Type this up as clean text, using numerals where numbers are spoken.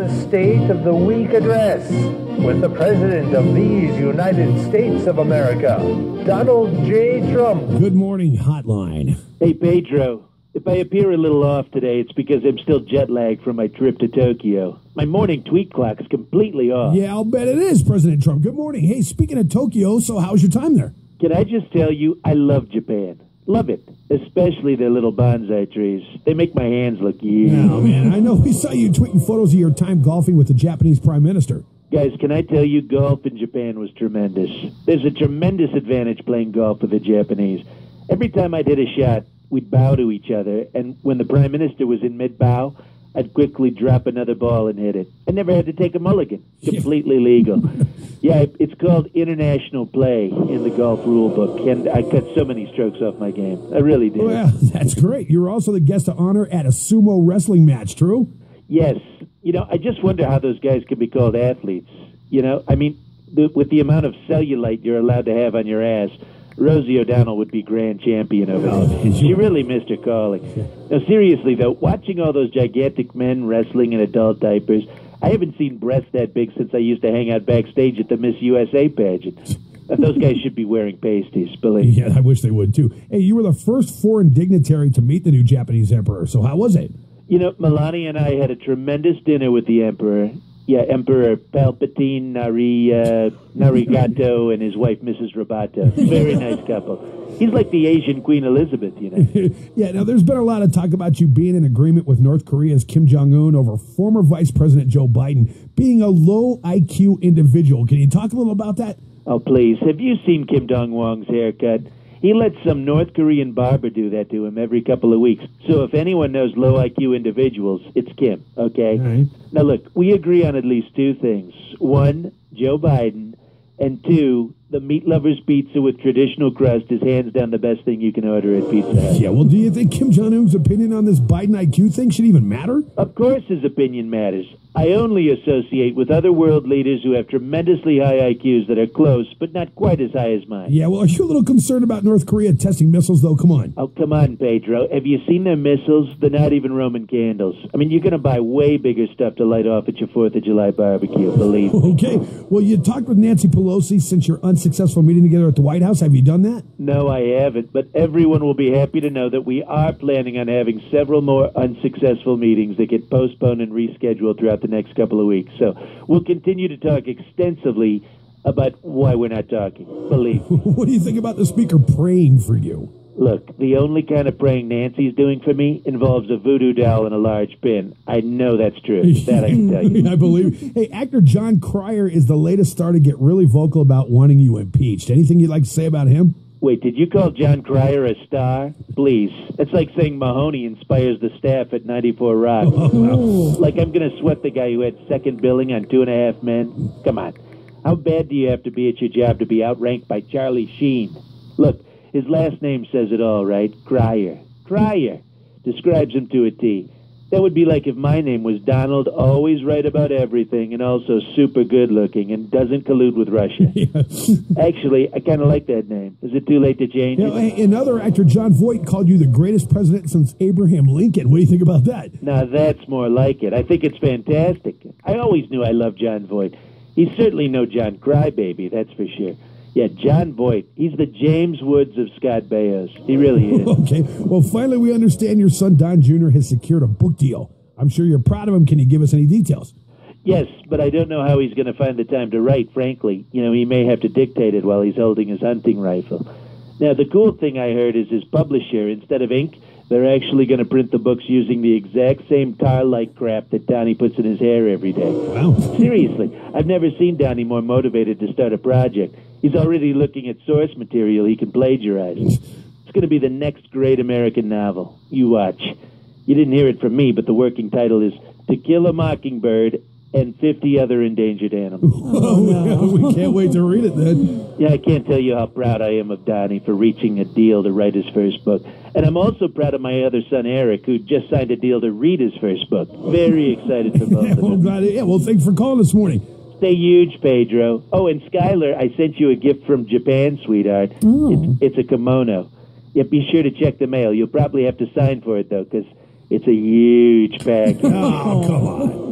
the State of the Week address with the President of these United States of America, Donald J. Trump. Good morning, Hotline. Hey, Pedro. If I appear a little off today, it's because I'm still jet-lagged from my trip to Tokyo. My morning tweet clock is completely off. Yeah, I'll bet it is, President Trump. Good morning. Hey, speaking of Tokyo, so how was your time there? Can I just tell you, I love Japan. Love it. Especially their little bonsai trees. They make my hands look huge. Oh, man, I know we saw you tweeting photos of your time golfing with the Japanese Prime Minister. Guys, can I tell you, golf in Japan was tremendous. There's a tremendous advantage playing golf with the Japanese. Every time I'd hit a shot, we'd bow to each other, and when the Prime Minister was in mid-bow, I'd quickly drop another ball and hit it. I never had to take a mulligan. Completely legal. Yeah, it's called international play in the golf rule book, and I cut so many strokes off my game. I really did. Well, that's great. You were also the guest of honor at a sumo wrestling match, true? Yes. You know, I just wonder how those guys can be called athletes. You know, I mean, with the amount of cellulite you're allowed to have on your ass, Rosie O'Donnell would be grand champion over there. She really missed her calling. Now, seriously, though, watching all those gigantic men wrestling in adult diapers, I haven't seen breasts that big since I used to hang out backstage at the Miss USA pageant. Those guys should be wearing pasties, believe me. Yeah, I wish they would, too. Hey, you were the first foreign dignitary to meet the new Japanese emperor, so how was it? You know, Melania and I had a tremendous dinner with the emperor. Yeah, Emperor Palpatine Narigato and his wife, Mrs. Roboto. Very nice couple. He's like the Asian Queen Elizabeth, you know. Yeah, now there's been a lot of talk about you being in agreement with North Korea's Kim Jong-un over former Vice President Joe Biden being a low IQ individual. Can you talk a little about that? Oh, please. Have you seen Kim Jong-won's haircut? He lets some North Korean barber do that to him every couple of weeks. So if anyone knows low IQ individuals, it's Kim, okay? Right. Now, look, we agree on at least two things. One, Joe Biden, and two, the meat lover's pizza with traditional crust is hands down the best thing you can order at Pizza Hut. Yeah, well, do you think Kim Jong-un's opinion on this Biden IQ thing should even matter? Of course his opinion matters. I only associate with other world leaders who have tremendously high IQs that are close, but not quite as high as mine. Yeah, well, are you a little concerned about North Korea testing missiles, though? Come on. Oh, come on, Pedro. Have you seen their missiles? They're not even Roman candles. I mean, you're going to buy way bigger stuff to light off at your 4th of July barbecue, believe me. Okay. Well, you talked with Nancy Pelosi since your unsuccessful meeting together at the White House. Have you done that? No, I haven't, but everyone will be happy to know that we are planning on having several more unsuccessful meetings that get postponed and rescheduled throughout the next couple of weeks. So we'll continue to talk extensively about why we're not talking, believe me. What do you think about the speaker praying for you? Look, the only kind of praying Nancy's doing for me involves a voodoo doll and a large pin. I know that's true. That I can tell you. I believe. Hey, actor John Cryer is the latest star to get really vocal about wanting you impeached. Anything you'd like to say about him? Wait, did you call John Cryer a star? Please. That's like saying Mahoney inspires the staff at 94 Rock. Like I'm going to sweat the guy who had second billing on 2.5 Men? Come on. How bad do you have to be at your job to be outranked by Charlie Sheen? Look, his last name says it all, right? Cryer. Cryer. Describes him to a T. That would be like if my name was Donald, always right about everything, and also super good-looking, and doesn't collude with Russia. Actually, I kind of like that name. Is it too late to change it? Hey, another actor, John Voight, called you the greatest president since Abraham Lincoln. What do you think about that? Now, that's more like it. I think it's fantastic. I always knew I loved John Voight. He's certainly no John Crybaby, that's for sure. Yeah, John Voight. He's the James Woods of Scott Baio's. He really is. Okay. Well, finally, we understand your son, Don Jr., has secured a book deal. I'm sure you're proud of him. Can you give us any details? Yes, but I don't know how he's going to find the time to write, frankly. You know, he may have to dictate it while he's holding his hunting rifle. Now, the cool thing I heard is his publisher, instead of ink, they're actually going to print the books using the exact same tar-like crap that Donnie puts in his hair every day. Wow. Seriously, I've never seen Donnie more motivated to start a project. He's already looking at source material he can plagiarize. It's going to be the next great American novel. You watch. You didn't hear it from me, but the working title is To Kill a Mockingbird and 50 Other Endangered Animals. Oh, no. We can't wait to read it then. Yeah, I can't tell you how proud I am of Donnie for reaching a deal to write his first book. And I'm also proud of my other son, Eric, who just signed a deal to read his first book. Very excited for both of them. Well, thanks for calling this morning. Stay huge, Pedro. Oh, and Skylar, I sent you a gift from Japan, sweetheart. It's a kimono. Yeah, be sure to check the mail. You'll probably have to sign for it, though, because it's a huge package. Oh, come on.